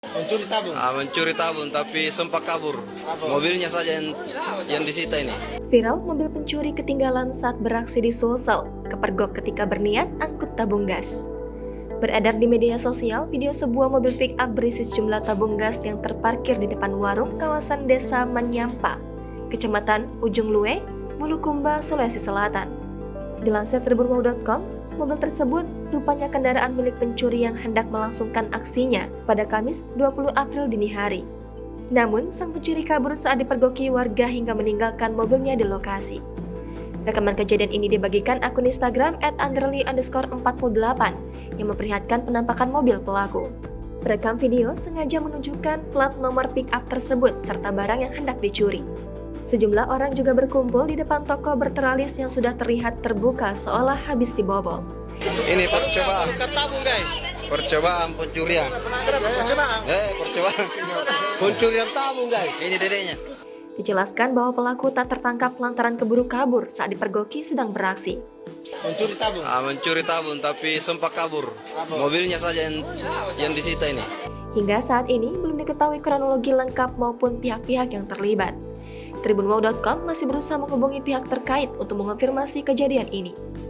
Mencuri tabung. Mencuri tabung tapi sempat kabur. Mobilnya saja yang disita ini. Viral mobil pencuri ketinggalan saat beraksi di Sulsel, kepergok ketika berniat angkut tabung gas. Beredar di media sosial video sebuah mobil pick-up berisi sejumlah tabung gas yang terparkir di depan warung kawasan Desa Manyampa, Kecamatan Ujung Lue, Bulukumba, Sulawesi Selatan. Dilansir tribunwau.com, mobil tersebut rupanya kendaraan milik pencuri yang hendak melangsungkan aksinya pada Kamis 20 April dini hari. Namun, sang pencuri kabur saat dipergoki warga hingga meninggalkan mobilnya di lokasi. Rekaman kejadian ini dibagikan akun Instagram @underly_48 yang memperlihatkan penampakan mobil pelaku. Perekam video sengaja menunjukkan plat nomor pick-up tersebut serta barang yang hendak dicuri. Sejumlah orang juga berkumpul di depan toko berteralis yang sudah terlihat terbuka seolah habis dibobol. Ini percobaan. Tabung guys. Percobaan pencurian. Percobaan. Percobaan. Pencurian tabung guys. Ini dedeknya. Dijelaskan bahwa pelaku tak tertangkap lantaran keburu kabur saat dipergoki sedang beraksi. Mencuri tabung. Mencuri tabung tapi sempat kabur. Mobilnya saja yang disita ini. Hingga saat ini belum diketahui kronologi lengkap maupun pihak-pihak yang terlibat. Tribunwau.com masih berusaha menghubungi pihak terkait untuk mengonfirmasi kejadian ini.